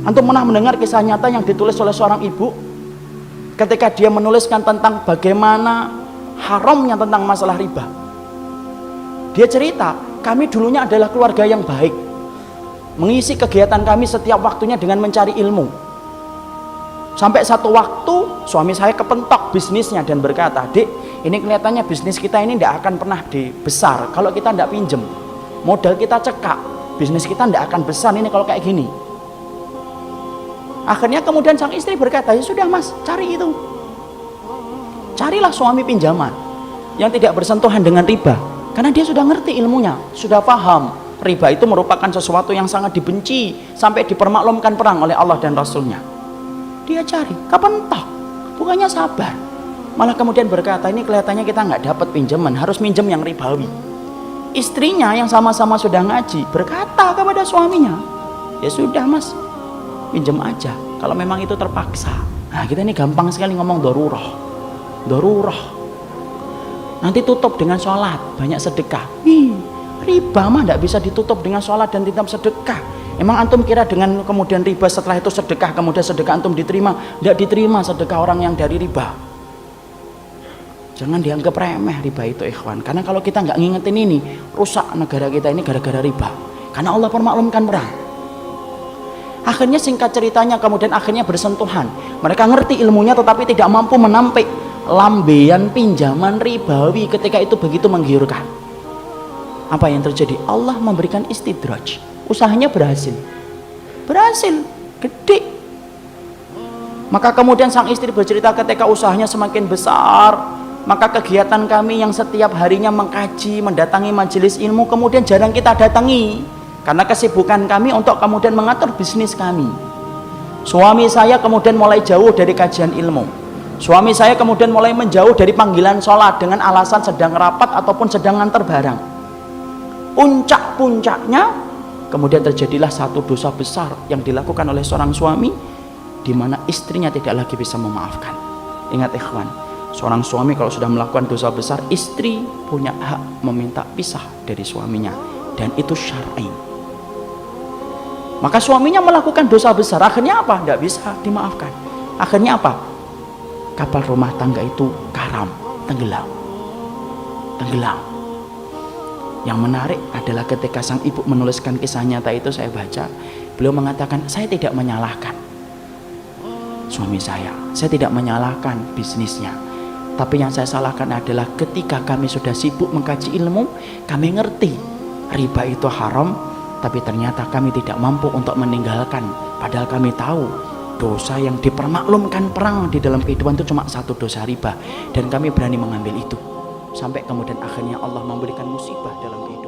Antum pernah mendengar kisah nyata yang ditulis oleh seorang ibu ketika dia menuliskan tentang bagaimana haramnya tentang masalah riba. Dia cerita, kami dulunya adalah keluarga yang baik, mengisi kegiatan kami setiap waktunya dengan mencari ilmu. Sampai satu waktu suami saya kepentok bisnisnya dan berkata, "Dek, ini kelihatannya bisnis kita ini tidak akan pernah besar kalau kita tidak pinjem. Modal kita cekak, bisnis kita tidak akan besar ini kalau kayak gini." Akhirnya kemudian sang istri berkata, "Ya sudah mas, cari itu. Carilah suami pinjaman yang tidak bersentuhan dengan riba." Karena dia sudah ngerti ilmunya, sudah paham riba itu merupakan sesuatu yang sangat dibenci sampai dipermaklumkan perang oleh Allah dan Rasulnya. Dia cari, kepentok, bukannya sabar, malah kemudian berkata, "Ini kelihatannya kita nggak dapat pinjaman, harus minjem yang ribawi." Istrinya yang sama-sama sudah ngaji berkata kepada suaminya, "Ya sudah mas, pinjam aja kalau memang itu terpaksa." Nah kita ini gampang sekali ngomong dorurah. Nanti tutup dengan sholat, banyak sedekah. Riba mah tidak bisa ditutup dengan sholat dan tetap sedekah. Emang antum kira dengan kemudian riba setelah itu sedekah, kemudian sedekah antum diterima? Tidak diterima sedekah orang yang dari riba. Jangan dianggap remeh riba itu ikhwan. Karena kalau kita nggak ngingetin ini, rusak negara kita ini gara-gara riba. Karena Allah permaklumkan perang. Akhirnya singkat ceritanya kemudian akhirnya bersentuhan. Mereka ngerti ilmunya tetapi tidak mampu menampik lambean pinjaman ribawi ketika itu begitu menggiurkan. Apa yang terjadi? Allah memberikan istidraj. Usahanya berhasil, gede. Maka kemudian sang istri bercerita ketika usahanya semakin besar, maka kegiatan kami yang setiap harinya mengkaji, mendatangi majelis ilmu kemudian jarang kita datangi karena kesibukan kami untuk kemudian mengatur bisnis kami. Suami saya kemudian mulai jauh dari kajian ilmu. Suami saya kemudian mulai menjauh dari panggilan sholat dengan alasan sedang rapat ataupun sedang nganter barang. Puncak-puncaknya kemudian terjadilah satu dosa besar yang dilakukan oleh seorang suami di mana istrinya tidak lagi bisa memaafkan. Ingat ikhwan, seorang suami kalau sudah melakukan dosa besar, istri punya hak meminta pisah dari suaminya dan itu syar'i. Maka suaminya melakukan dosa besar, akhirnya apa? Tidak bisa dimaafkan. Akhirnya apa? Kapal rumah tangga itu karam, tenggelam. Yang menarik adalah ketika sang ibu menuliskan kisah nyata itu, saya baca, beliau mengatakan, "Saya tidak menyalahkan suami saya tidak menyalahkan bisnisnya, tapi yang saya salahkan adalah ketika kami sudah sibuk mengkaji ilmu, kami ngerti riba itu haram, tapi ternyata kami tidak mampu untuk meninggalkan, padahal kami tahu dosa yang dipermaklumkan perang di dalam kehidupan itu cuma satu dosa riba, dan kami berani mengambil itu." Sampai kemudian akhirnya Allah memberikan musibah dalam kehidupan.